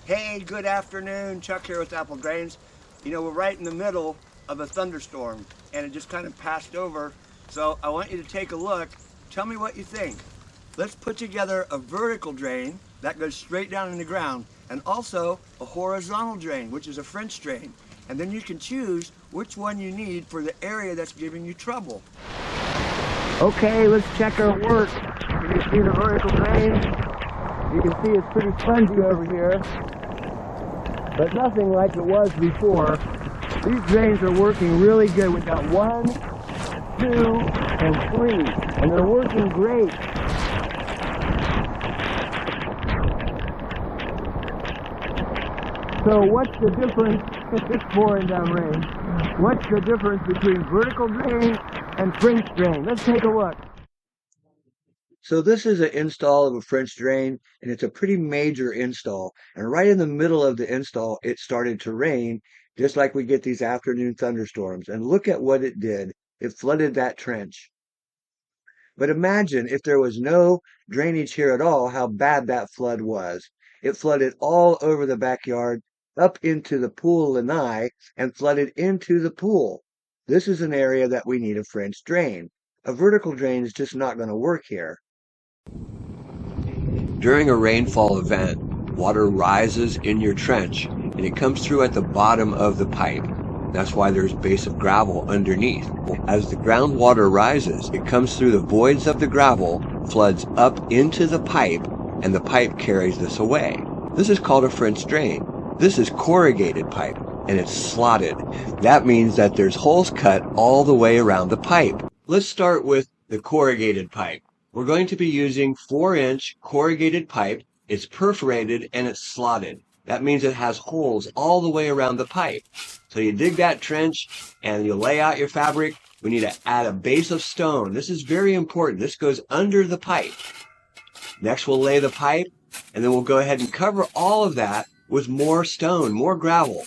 Hey, good afternoon. Chuck here with Apple Grains. You know, we're right in the middle of a thunderstorm and it just kind of passed over. So I want you to take a look. Tell me what you think. Let's put together a vertical drain that goes straight down in the ground and also a horizontal drain, which is a French drain. And then you can choose which one you need for the area that's giving you trouble. Okay, let's check our work. You can see the vertical drain. You can see it's pretty spongy over here, but nothing like it was before. These drains are working really good. We've got 1, 2, and 3, and they're working great. So what's the difference? It's pouring down rain. What's the difference between vertical drain and French drain? Let's take a look. So this is an install of a French drain, and it's a pretty major install. And right in the middle of the install, it started to rain, just like we get these afternoon thunderstorms. And look at what it did. It flooded that trench. But imagine if there was no drainage here at all, how bad that flood was. It flooded all over the backyard, up into the pool lanai, and flooded into the pool. This is an area that we need a French drain. A vertical drain is just not going to work here. During a rainfall event, water rises in your trench and it comes through at the bottom of the pipe. That's why there's a base of gravel underneath. As the groundwater rises, it comes through the voids of the gravel, floods up into the pipe, and the pipe carries this away. This is called a French drain. This is corrugated pipe, and it's slotted. That means that there's holes cut all the way around the pipe. Let's start with the corrugated pipe. We're going to be using 4-inch corrugated pipe. It's perforated and it's slotted. That means it has holes all the way around the pipe. So you dig that trench and you lay out your fabric. We need to add a base of stone. This is very important. This goes under the pipe. Next we'll lay the pipe, and then we'll go ahead and cover all of that with more stone, more gravel.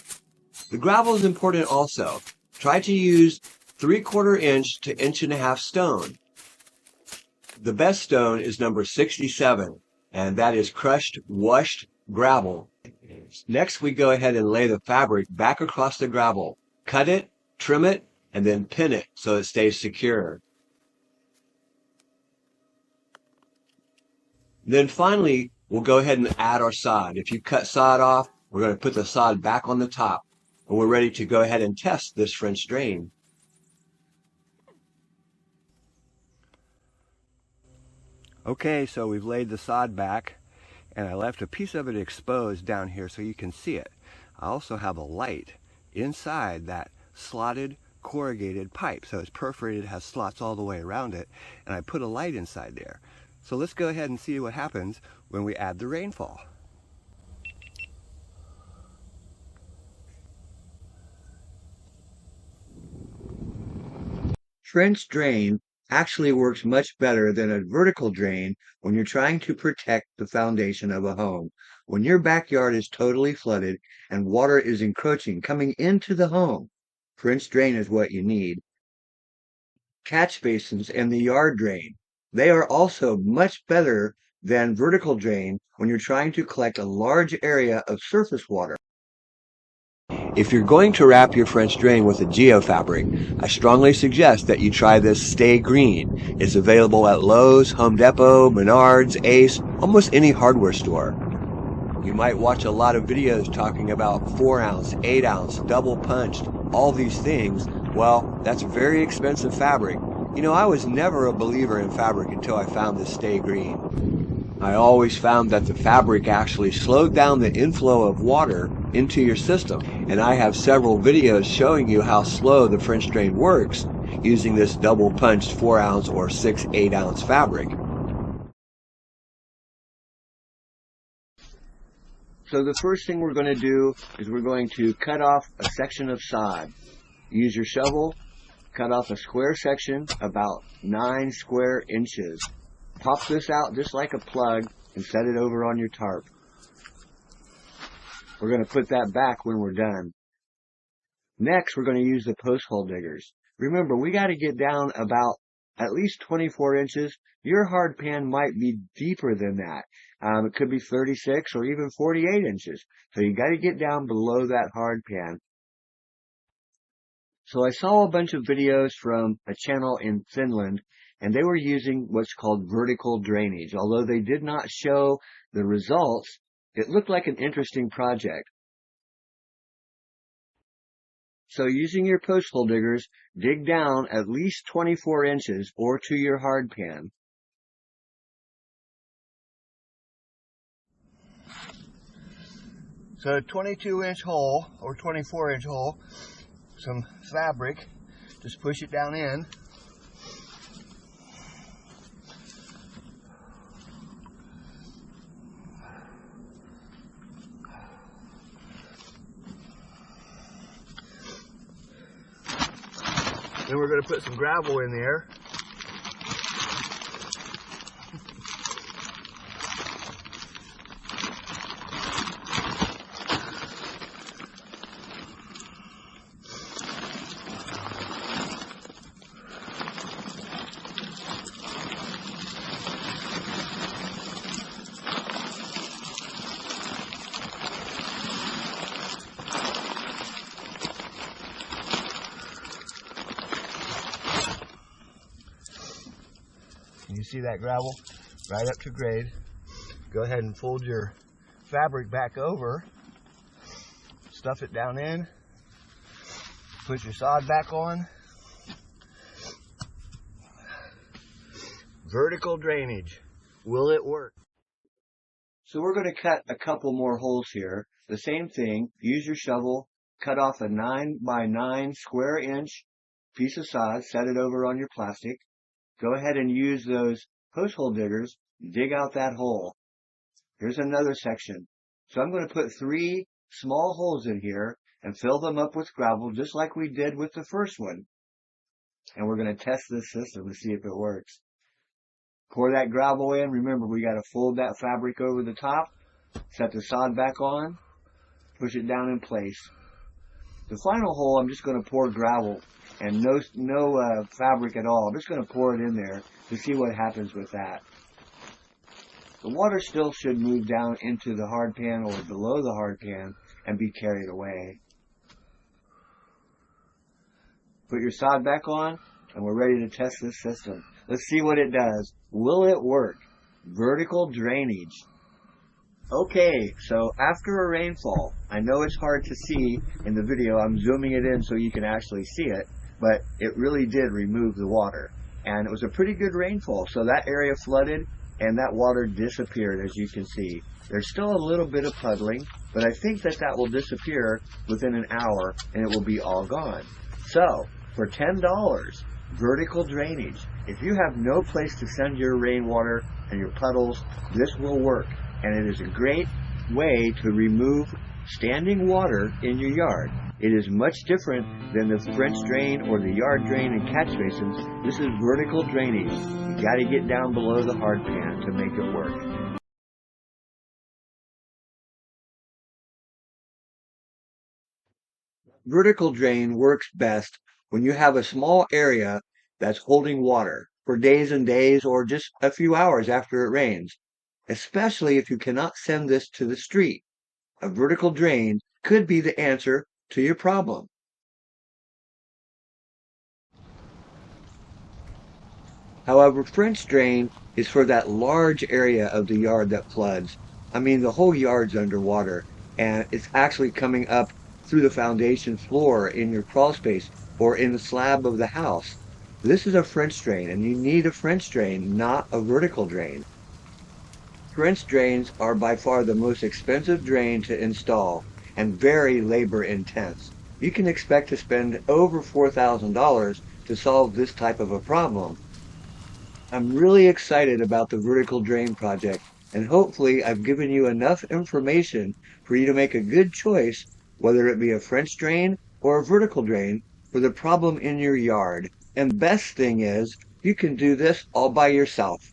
The gravel is important also. Try to use 3/4 inch to 1.5 inch stone. The best stone is number 67, and that is crushed, washed gravel. Next, we go ahead and lay the fabric back across the gravel. Cut it, trim it, and then pin it so it stays secure. Then finally, we'll go ahead and add our sod. If you cut sod off, we're going to put the sod back on the top, and we're ready to go ahead and test this French drain. Okay, so we've laid the sod back, and I left a piece of it exposed down here so you can see it. I also have a light inside that slotted corrugated pipe. So it's perforated, has slots all the way around it, and I put a light inside there. So let's go ahead and see what happens when we add the rainfall. French drain actually works much better than a vertical drain when you're trying to protect the foundation of a home. When your backyard is totally flooded and water is encroaching coming into the home, French drain is what you need. Catch basins and the yard drain. They are also much better than vertical drain when you're trying to collect a large area of surface water. If you're going to wrap your French drain with a geofabric, I strongly suggest that you try this Stay Green. It's available at Lowe's, Home Depot, Menards, Ace, almost any hardware store. You might watch a lot of videos talking about 4-ounce, 8-ounce, double punched, all these things. Well, that's very expensive fabric. You know, I was never a believer in fabric until I found this Stay Green. I always found that the fabric actually slowed down the inflow of water into your system. And I have several videos showing you how slow the French drain works using this double punched 4-ounce or 6, 8-ounce fabric. So the first thing we're going to do is we're going to cut off a section of sod. Use your shovel, cut off a square section about 9 square inches. Pop this out just like a plug and set it over on your tarp. We're going to put that back when we're done. Next, we're going to use the post hole diggers. Remember, we got to get down about at least 24 inches. Your hard pan might be deeper than that. It could be 36 or even 48 inches. So you got to get down below that hard pan. So I saw a bunch of videos from a channel in Finland, and they were using what's called vertical drainage. Although they did not show the results, it looked like an interesting project. So using your post hole diggers, dig down at least 24 inches or to your hard pan. So a 22-inch hole or 24-inch hole, some fabric, just push it down in. Then we're going to put some gravel in there. You see that gravel right up to grade. Go ahead and fold your fabric back over, stuff it down in, put your sod back on. Vertical drainage. Will it work? So we're going to cut a couple more holes here. The same thing, use your shovel, cut off a 9 by 9 square inch piece of sod, set it over on your plastic. Go ahead and use those post hole diggers, dig out that hole. Here's another section. So I'm going to put 3 small holes in here and fill them up with gravel just like we did with the first one. And we're going to test this system to see if it works. Pour that gravel in. Remember, we got to fold that fabric over the top, set the sod back on, push it down in place. The final hole, I'm just going to pour gravel and no fabric at all. I'm just going to pour it in there to see what happens with that. The water still should move down into the hard pan or below the hard pan and be carried away. Put your sod back on, and we're ready to test this system. Let's see what it does. Will it work? Vertical drainage. Okay, so after a rainfall, I know it's hard to see in the video. I'm zooming it in so you can actually see it, but it really did remove the water. And it was a pretty good rainfall, so that area flooded and that water disappeared, as you can see. There's still a little bit of puddling, but I think that will disappear within an hour and it will be all gone. So, for $10, vertical drainage. If you have no place to send your rainwater and your puddles, this will work. And it is a great way to remove standing water in your yard. It is much different than the French drain or the yard drain and catch basins. This is vertical drainage. You got to get down below the hard pan to make it work. Vertical drain works best when you have a small area that's holding water for days and days or just a few hours after it rains, especially if you cannot send this to the street. A vertical drain could be the answer to your problem. However, French drain is for that large area of the yard that floods. I mean, the whole yard's underwater, and it's actually coming up through the foundation floor in your crawl space or in the slab of the house. This is a French drain, and you need a French drain, not a vertical drain. French drains are by far the most expensive drain to install and very labor intense. You can expect to spend over $4,000 to solve this type of a problem. I'm really excited about the vertical drain project, and hopefully I've given you enough information for you to make a good choice, whether it be a French drain or a vertical drain, for the problem in your yard. And the best thing is, you can do this all by yourself.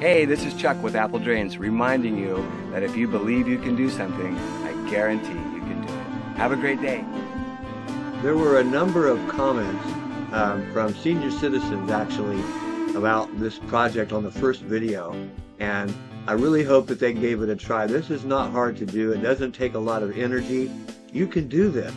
Hey, this is Chuck with Apple Drains, reminding you that if you believe you can do something, I guarantee you can do it. Have a great day. There were a number of comments from senior citizens actually about this project on the first video, and I really hope that they gave it a try. This is not hard to do. It doesn't take a lot of energy. You can do this.